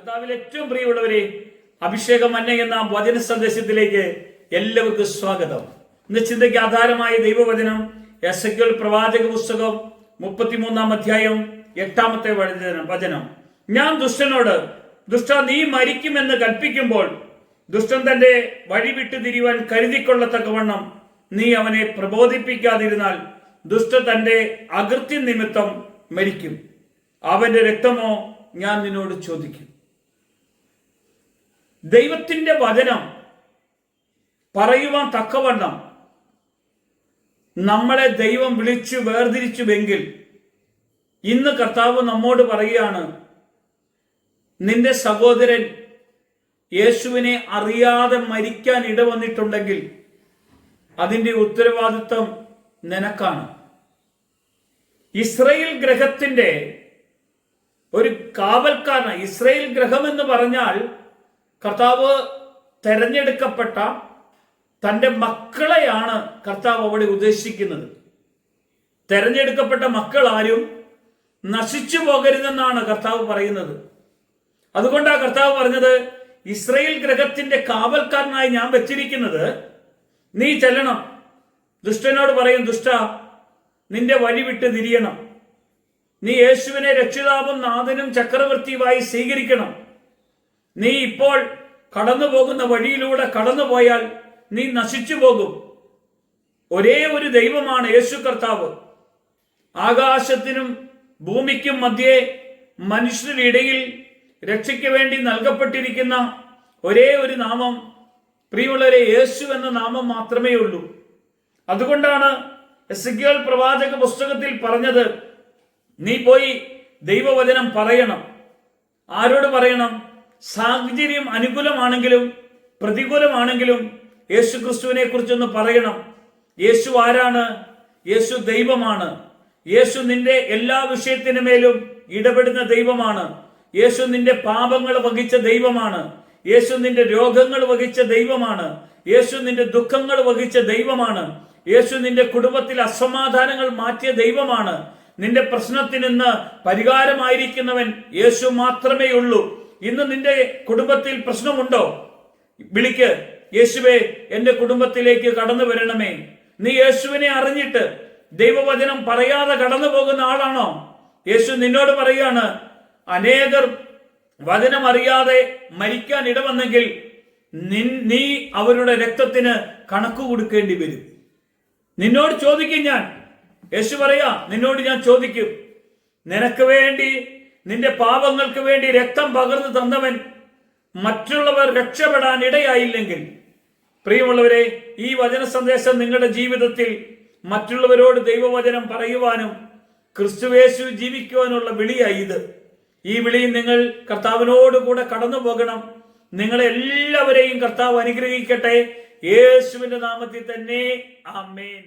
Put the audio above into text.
കർത്താവിൽ ഏറ്റവും പ്രിയമുള്ളവരെ, അഭിഷേകം മന്ന എന്ന വചന സന്ദേശത്തിലേക്ക് എല്ലാവർക്കും സ്വാഗതം. ഇന്ന് ചിന്തയ്ക്ക് ആധാരമായ ദൈവവചനം എസെക്കിയേൽ പ്രവാചക പുസ്തകം 33-ാം അധ്യായം 8-ാമത്തെ വചനം. ഞാൻ ദുഷ്ടനോട്, ദുഷ്ട നീ മരിക്കുമെന്ന് കൽപ്പിക്കുമ്പോൾ ദുഷ്ടൻ തന്റെ വഴി വിട്ടു തിരിയുവാൻ കരുതിക്കൊള്ളത്തക്കവണ്ണം നീ അവനെ പ്രബോധിപ്പിക്കാതിരുന്നാൽ ദുഷ്ട തന്റെ അകൃത്യ നിമിത്തം മരിക്കും. അവന്റെ രക്തമോ ഞാൻ നിന്നോട് ചോദിക്കും. ദൈവത്തിന്റെ വചനം പറയുവാൻ തക്കവണ്ണം നമ്മളെ ദൈവം വിളിച്ചു വേർതിരിച്ചുവെങ്കിൽ ഇന്ന് കർത്താവ് നമ്മോട് പറയുകയാണ്, നിന്റെ സഹോദരൻ യേശുവിനെ അറിയാതെ മരിക്കാൻ ഇടവന്നിട്ടുണ്ടെങ്കിൽ അതിന്റെ ഉത്തരവാദിത്വം നിനക്കാണ്. ഇസ്രായേൽ ഗ്രഹത്തിന്റെ ഒരു കാവൽക്കാരൻ. ഇസ്രായേൽ ഗ്രഹം എന്ന് പറഞ്ഞാൽ കർത്താവ് തെരഞ്ഞെടുക്കപ്പെട്ട തൻ്റെ മക്കളെയാണ് കർത്താവ് അവിടെ ഉദ്ദേശിക്കുന്നത്. തെരഞ്ഞെടുക്കപ്പെട്ട മക്കൾ ആരും നശിച്ചു പോകരുതെന്നാണ് കർത്താവ് പറയുന്നത്. അതുകൊണ്ടാണ് കർത്താവ് പറഞ്ഞത്, ഇസ്രായേൽ ഗ്രഹത്തിന്റെ കാവൽക്കാരനായി ഞാൻ വെച്ചിരിക്കുന്നത്. നീ ചെല്ലണം, ദുഷ്ടനോട് പറയും, ദുഷ്ട നിന്റെ വഴി വിട്ട് തിരിയണം. നീ യേശുവിനെ രക്ഷിതാവും നാഥനും ചക്രവർത്തിയുമായി സ്വീകരിക്കണം. നീ ഇപ്പോൾ കടന്നു പോകുന്ന വഴിയിലൂടെ കടന്നുപോയാൽ നീ നശിച്ചു പോകും. ഒരേ ഒരു ദൈവമാണ് യേശു കർത്താവ്. ആകാശത്തിനും ഭൂമിക്കും മധ്യേ മനുഷ്യരുടെ ഇടയിൽ രക്ഷയ്ക്ക് വേണ്ടി നൽകപ്പെട്ടിരിക്കുന്ന ഒരേ ഒരു നാമം, പ്രിയമുള്ളവരെ, യേശു എന്ന നാമം മാത്രമേ ഉള്ളൂ. അതുകൊണ്ടാണ് എസെക്കിയേൽ പ്രവാചക പുസ്തകത്തിൽ പറഞ്ഞത്, നീ പോയി ദൈവവചനം പറയണം. ആരോട് പറയണം? സാഹചര്യം അനുകൂലമാണെങ്കിലും പ്രതികൂലമാണെങ്കിലും യേശു ക്രിസ്തുവിനെ കുറിച്ചൊന്ന് പറയണം. യേശു ആരാണ്? യേശു ദൈവമാണ്. യേശു നിന്റെ എല്ലാ വിഷയത്തിനുമേലും ഇടപെടുന്ന ദൈവമാണ്. യേശു നിന്റെ പാപങ്ങൾ വഹിച്ച ദൈവമാണ്. യേശു നിന്റെ രോഗങ്ങൾ വഹിച്ച ദൈവമാണ്. യേശു നിന്റെ ദുഃഖങ്ങൾ വഹിച്ച ദൈവമാണ്. യേശു നിന്റെ കുടുംബത്തിൽ അസമാധാനങ്ങൾ മാറ്റിയ ദൈവമാണ്. നിന്റെ പ്രശ്നത്തിന് ഇന്ന് പരിഹാരമായിരിക്കുന്നവൻ യേശു മാത്രമേ ഉള്ളൂ. ഇന്ന് നിന്റെ കുടുംബത്തിൽ പ്രശ്നമുണ്ടോ? വിളിക്ക്, യേശുവേ എന്റെ കുടുംബത്തിലേക്ക് കടന്നു വരണമേ. നീ യേശുവിനെ അറിഞ്ഞിട്ട് ദൈവവചനം പറയാതെ കടന്നു പോകുന്ന ആളാണോ? യേശു നിന്നോട് പറയാണ്, അനേകർ വചനം അറിയാതെ മരിക്കാൻ ഇടവന്നെങ്കിൽ നീ അവരുടെ രക്തത്തിന് കണക്ക് കൊടുക്കേണ്ടി വരും. നിന്നോട് ചോദിക്കും ഞാൻ. യേശു പറയാ, നിന്നോട് ഞാൻ ചോദിക്കും. നിനക്ക് വേണ്ടി, നിന്റെ പാപങ്ങൾക്ക് വേണ്ടി രക്തം പകർന്നു തന്നവൻ മറ്റുള്ളവർ രക്ഷപ്പെടാൻ ഇടയായില്ലെങ്കിൽ, പ്രിയമുള്ളവരെ, ഈ വചന സന്ദേശം നിങ്ങളുടെ ജീവിതത്തിൽ മറ്റുള്ളവരോട് ദൈവവചനം പറയുവാനും ക്രിസ്തുയേശു ജീവിക്കുവാനുള്ള വിളിയായി ഇത്. ഈ വിളിയിൽ നിങ്ങൾ കർത്താവിനോട് കൂടെ കടന്നു പോകണം. നിങ്ങളെ എല്ലാവരെയും കർത്താവ് അനുഗ്രഹിക്കട്ടെ. യേശുവിന്റെ നാമത്തിൽ തന്നെ, ആമേൻ.